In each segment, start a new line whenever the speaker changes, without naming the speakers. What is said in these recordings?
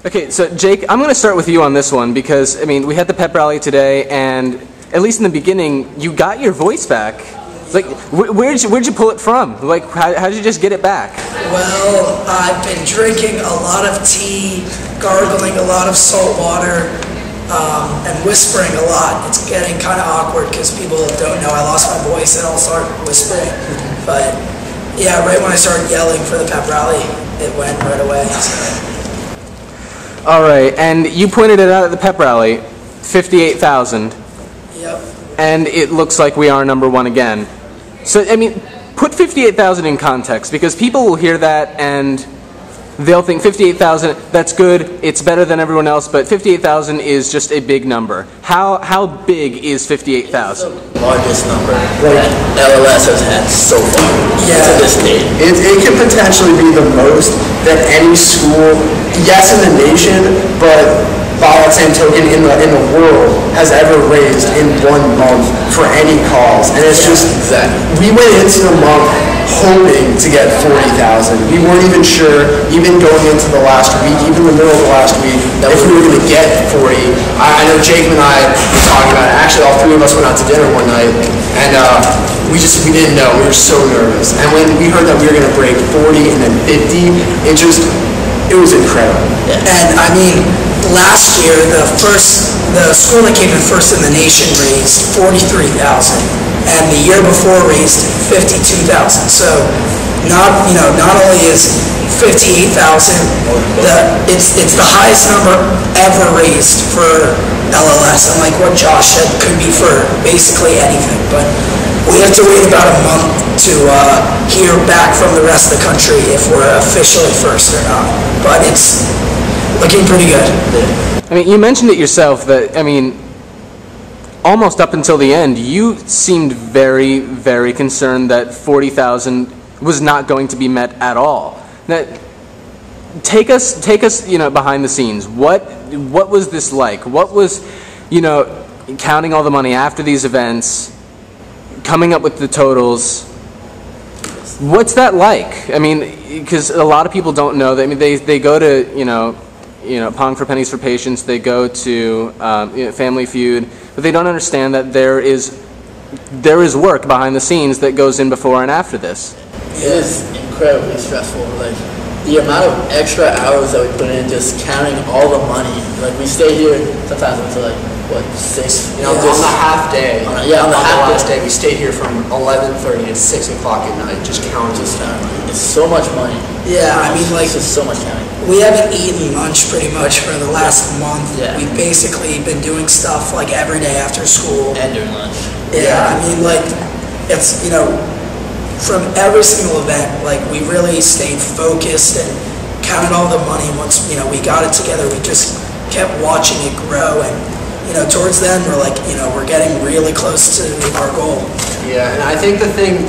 Okay, so Jake, I'm going to start with you on this one because, I mean, we had the pep rally today, and at least in the beginning, you got your voice back. Like, where'd you pull it from? Like, how did you just get it back?
Well, I've been drinking a lot of tea, gargling a lot of salt water, and whispering a lot. It's getting kind of awkward because people don't know I lost my voice and I'll start whispering. But yeah, right when I started yelling for the pep rally, it went right away. So.
All right, and you pointed it out at the pep rally, 58,000.
Yep.
And it looks like we are number one again. So, I mean, put 58,000 in context, because people will hear that and they'll think 58,000, that's good, it's better than everyone else, but 58,000 is just a big number. How big is 58,000?
The largest number that LLS has had so far to this date.
It could potentially be the most that any school, yes, in the nation, but by that same token, in the world, has ever raised in 1 month for any cause. And it's just, we went into the month hoping to get 40,000. We weren't even sure, even going into the last week, even the middle of the last week, if we were going to get 40. I know Jake and I were talking about it. Actually, all 3 of us went out to dinner one night, and we didn't know. We were so nervous. And when we heard that we were going to break 40 and then 50, it was incredible.
And I mean, last year, the school that came in first in the nation raised 43,000, and the year before raised 52,000. So, not only is 58,000, it's the highest number ever raised for LLS, and like what Josh said, could be for basically anything. But we have to wait about a month to hear back from the rest of the country if we're officially first or not. But it's looking pretty good.
I mean, you mentioned it yourself that, I mean, almost up until the end, you seemed very, very concerned that 40,000 was not going to be met at all. Now, take us, behind the scenes. What was this like? What was, counting all the money after these events, coming up with the totals? What's that like? I mean, because a lot of people don't know that. I mean, they go to, Pong for Pennies for Patients, they go to Family Feud, but they don't understand that there is work behind the scenes that goes in before and after this.
It is incredibly stressful. Like, the amount of extra hours that we put in just counting all the money. Like, we stay here sometimes until 6?
On the half day.
On the
last day, we stayed here from 11:30 to 6 o'clock at night, just counting.
It's so much money.
Yeah, I mean,
it's just so much counting.
We haven't eaten lunch pretty much for the last month.
Yeah.
We've basically been doing stuff like every day after school.
And during lunch.
Yeah, I mean, it's, from every single event, we really stayed focused and counted all the money. Once, we got it together, we just kept watching it grow, and, towards then, we're getting really close to our goal.
Yeah, and I think the thing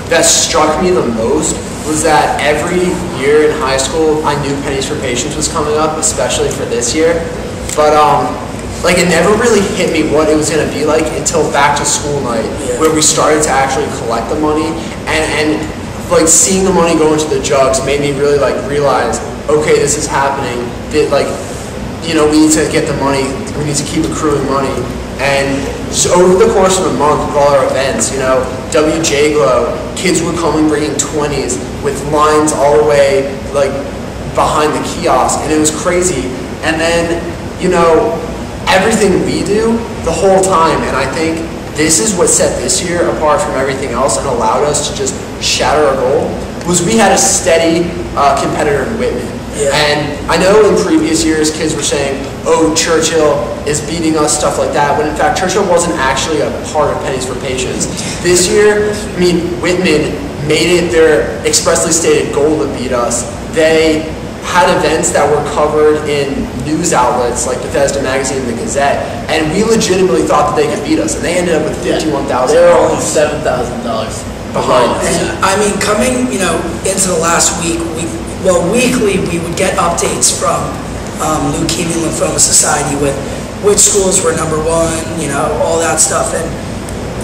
that struck me the most was that every year in high school, I knew Pennies for Patients was coming up, especially for this year. But it never really hit me what it was going to be like until back to school night, where we started to actually collect the money, and seeing the money go into the jugs made me really realize, okay, this is happening. That we need to get the money. We need to keep accruing money. And just over the course of a month with all our events, WJ Glow, kids were coming bringing 20s with lines all the way behind the kiosk, and it was crazy. And then, everything we do the whole time, and I think this is what set this year apart from everything else and allowed us to just shatter our goal, was we had a steady competitor in Whitman. Yeah. And I know in previous years kids were saying, oh, Churchill is beating us, stuff like that, when in fact Churchill wasn't actually a part of Pennies for Patients. This year, Whitman made it their expressly stated goal to beat us. They had events that were covered in news outlets like Bethesda Magazine and the Gazette, and we legitimately thought that they could beat us, and they ended up with $51,000.
They were only $7,000 behind us.
And coming, into the last week, weekly we would get updates from Leukemia and Lymphoma Society with which schools were #1, all that stuff. And,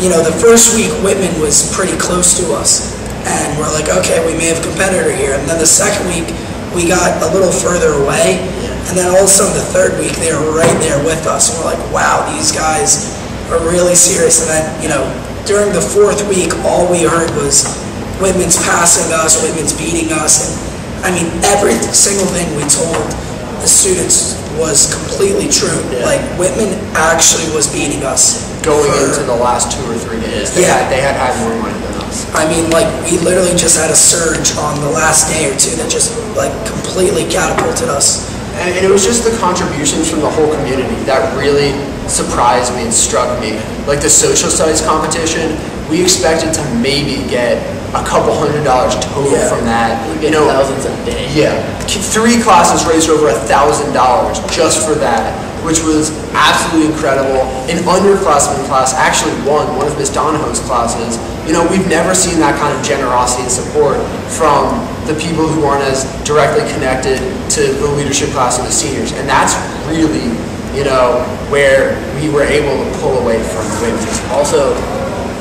the first week Whitman was pretty close to us, and we're like, okay, we may have a competitor here. And then the second week we got a little further away, And then all of a sudden, the third week, they were right there with us. And we're like, wow, these guys are really serious. And then, during the fourth week, all we heard was women's passing us, women's beating us. And I mean, every single thing we told the students was completely true.
Yeah.
Like, Whitman actually was beating us.
Going into the last 2 or 3 days, they had more money than us.
I mean, like, we literally just had a surge on the last day or two that just, like, completely catapulted us.
And it was just the contributions from the whole community that really surprised me and struck me. Like the social studies competition, we expected to maybe get a couple $100 total from that.
We get thousands a day.
Yeah. 3 classes raised over $1,000 just for that, which was absolutely incredible. An underclassmen class actually won one of Miss Donahoe's classes. We've never seen that kind of generosity and support from the people who aren't as directly connected to the leadership class of the seniors. And that's really, where we were able to pull away from women.
Also,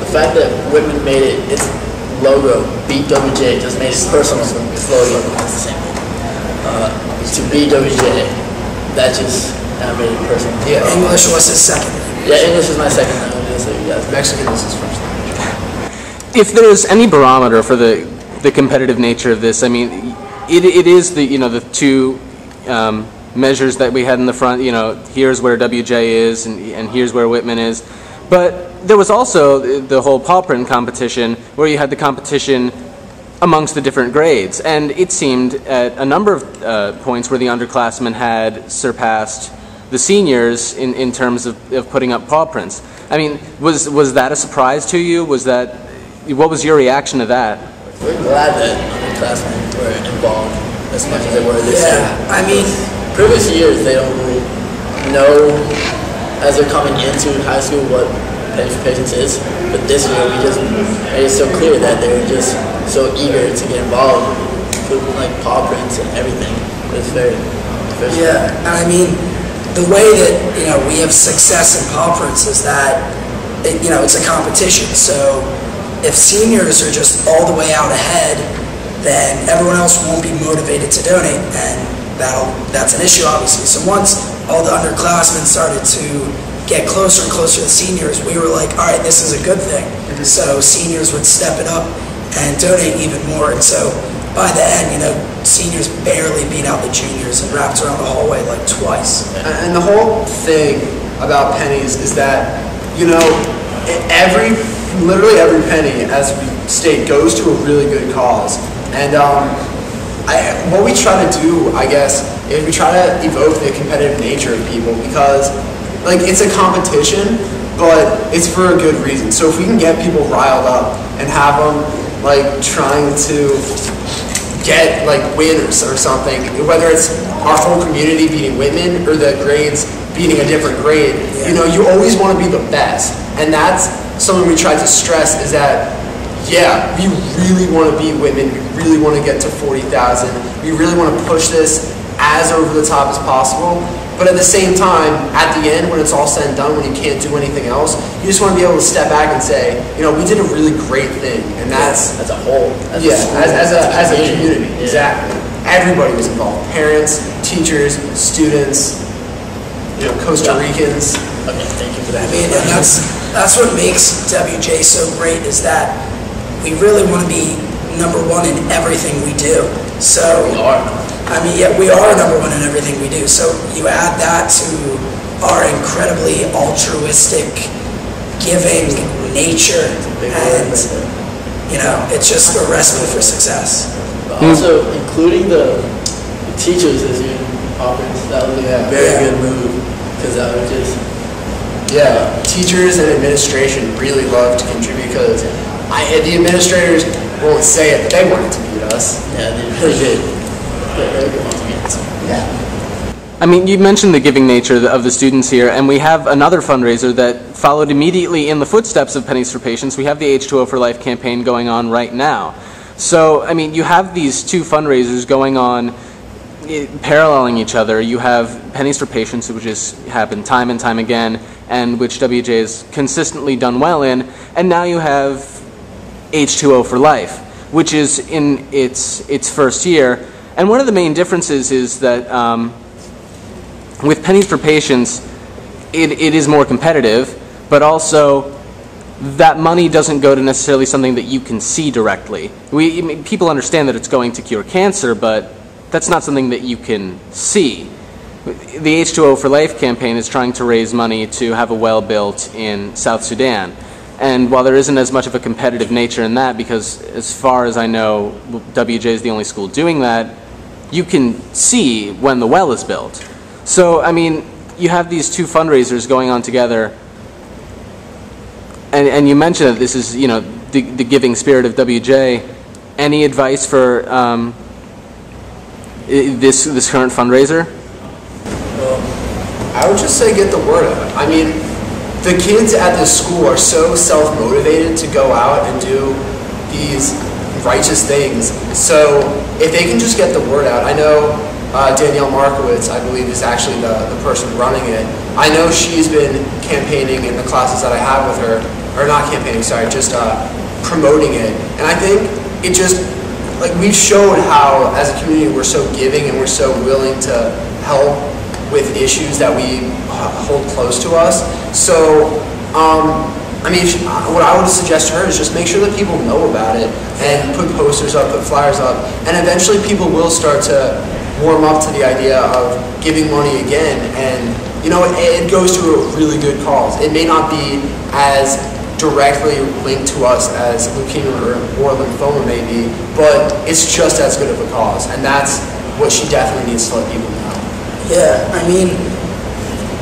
the fact that Whitman made its logo, Beat WJ, just made it personal slogan. That's the same thing. To beat WJ, that made it personal.
Yeah, English was his second.
Yeah, English is my second language, so you guys.
Mexican is his first language.
If there's any barometer for the competitive nature of this, I mean, it is the two measures that we had in the front. Here's where WJ is, and here's where Whitman is. But there was also the whole paw print competition, where you had the competition amongst the different grades, and it seemed at a number of points where the underclassmen had surpassed the seniors in terms of putting up paw prints. I mean, was that a surprise to you? What was your reaction to that?
We're glad that underclassmen were involved as much as they were this year.
I mean,
previous years they don't really know as they're coming into high school what Pennies for Patients is, but this year we just made it so clear that they were just so eager to get involved with like paw prints and everything. It's very
yeah. I mean, the way that we have success in paw prints is that it's a competition. So if seniors are just all the way out ahead, then everyone else won't be motivated to donate, and that's an issue, obviously. So once all the underclassmen started to get closer and closer to the seniors, we were like, all right, this is a good thing. So seniors would step it up and donate even more. And so by the end, seniors barely beat out the juniors and wrapped around the hallway like twice.
And the whole thing about Pennies is that, literally every penny, as we state, goes to a really good cause. And what we try to do, I guess, is we try to evoke the competitive nature of people, because it's a competition, but it's for a good reason. So if we can get people riled up and have them trying to get winners or something, whether it's our whole community beating Whitman or the grades beating a different grade, you always want to be the best. And that's something we try to stress, is that, yeah, we really want to beat Whitman, we really want to get to 40,000, we really want to push this as over the top as possible, but at the same time, at the end, when it's all said and done, when you can't do anything else, you just want to be able to step back and say, we did a really great thing, and that's
as a whole,
as a community, exactly. Everybody was involved, parents, teachers, students, Costa Ricans.
Okay, thank you for that.
I mean, and that's what makes WJ so great, is that we really want to be #1 in everything we do. So
we are.
I mean, yeah, we are #1 in everything we do. So you add that to our incredibly altruistic, giving nature, and it's just a recipe for success.
But also, including the teachers this year, that was a very good move, because that was just.
Yeah, teachers and administration really love to contribute, because the administrators won't say it, but they wanted to beat us.
Yeah, they really did. They really wanted to beat us.
Yeah.
I mean, you mentioned the giving nature of the students here, and we have another fundraiser that followed immediately in the footsteps of Pennies for Patients. We have the H2O for Life campaign going on right now. So, I mean, you have these two fundraisers going on, paralleling each other. You have Pennies for Patients, which has happened time and time again, and which WJ has consistently done well in, and now you have H2O for Life, which is in its first year. And one of the main differences is that with Pennies for Patients, it is more competitive, but also that money doesn't go to necessarily something that you can see directly. People understand that it's going to cure cancer, but that's not something that you can see. The H2O for Life campaign is trying to raise money to have a well built in South Sudan. And while there isn't as much of a competitive nature in that, because as far as I know, WJ is the only school doing that, you can see when the well is built. So, I mean, you have these two fundraisers going on together, and you mentioned that this is, you know, the giving spirit of WJ. Any advice for this current fundraiser?
I would just say get the word out. I mean, the kids at this school are so self-motivated to go out and do these righteous things. So if they can just get the word out, I know Danielle Markowitz, I believe, is actually the person running it. I know she's been campaigning in the classes that I have with her, or not campaigning, sorry, just promoting it. And I think it just, like, we've showed how, as a community, we're so giving and we're so willing to help with issues that we hold close to us. So, I mean, what I would suggest to her is just make sure that people know about it and put posters up, put flyers up, and eventually people will start to warm up to the idea of giving money again. And, you know, it goes to a really good cause. It may not be as directly linked to us as leukemia or lymphoma may be, but it's just as good of a cause, and that's what she definitely needs to let people know.
Yeah, I mean,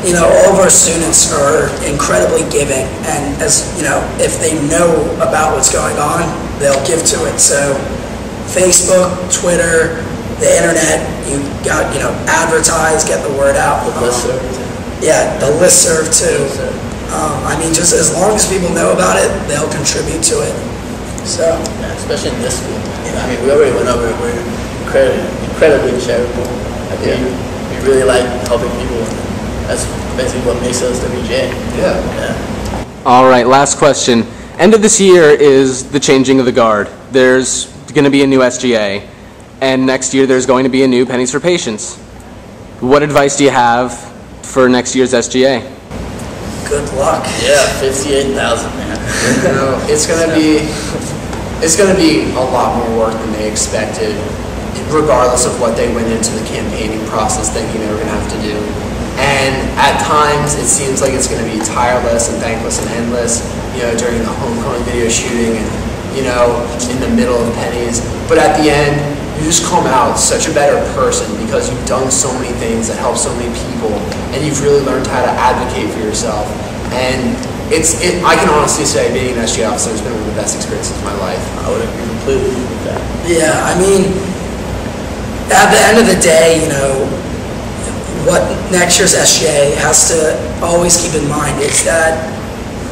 you know, all of our students are incredibly giving, and as, you know, if they know about what's going on, they'll give to it. So Facebook, Twitter, the internet, you got, you know, advertise, get the word out.
The listserv.
Yeah, the listserv too. I mean, just as long as people know about it, they'll contribute to it. So,
yeah, especially in this school. Yeah. I mean, we already went over it. We're incredibly charitable. We really like helping people. That's basically what makes us WJ.
Yeah.
All right, last question. End of this year is the changing of the guard. There's going to be a new SGA, and next year there's going to be a new Pennies for Patients. What advice do you have for next year's SGA?
good luck.
Yeah, 58,000, man.
You know, it's gonna be a lot more work than they expected, regardless of what they went into the campaigning process thinking they were gonna have to do. And at times, it seems like it's gonna be tireless and thankless and endless, you know, during the homecoming video shooting and, you know, in the middle of Pennies. But at the end, you just come out such a better person because you've done so many things that help so many people, and you've really learned how to advocate for yourself. And I can honestly say being an SGA officer has been one of the best experiences of my life.
I would agree completely with that.
Yeah, I mean, at the end of the day, you know, what next year's SGA has to always keep in mind is that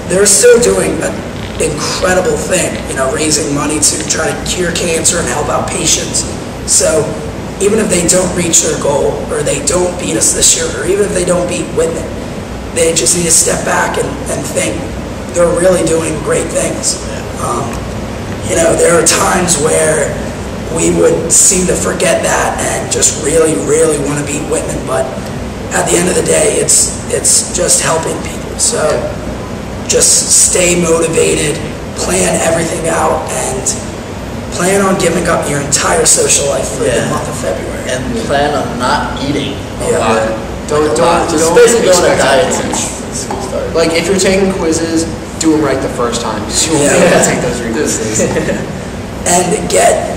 they're still doing an incredible thing, you know, raising money to try to cure cancer and help out patients. So even if they don't reach their goal, or they don't beat us this year, or even if they don't beat Whitman, they just need to step back and think they're really doing great things. You know, there are times where we would seem to forget that and just really, really want to beat Whitman, but at the end of the day, it's just helping people. So just stay motivated, plan everything out, and plan on giving up your entire social life for the month of February.
And plan on not eating a lot.
Just
basically go on a diet since school started.
Like, if you're taking quizzes, do them right the first time. You won't be able to take those quizzes.
And get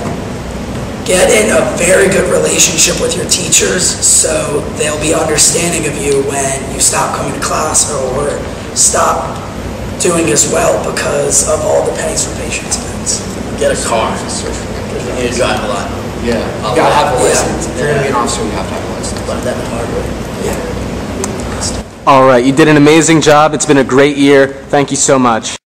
in a very good relationship with your teachers, so they'll be understanding of you when you stop coming to class or stop doing as well because of all the Pennies for Patients events.
Get a car, because you need to drive a lot.
Yeah, you gotta have a license. If you're gonna be an officer, you have to have a license.
Learn that the hard way.
Yeah.
All right, you did an amazing job. It's been a great year. Thank you so much.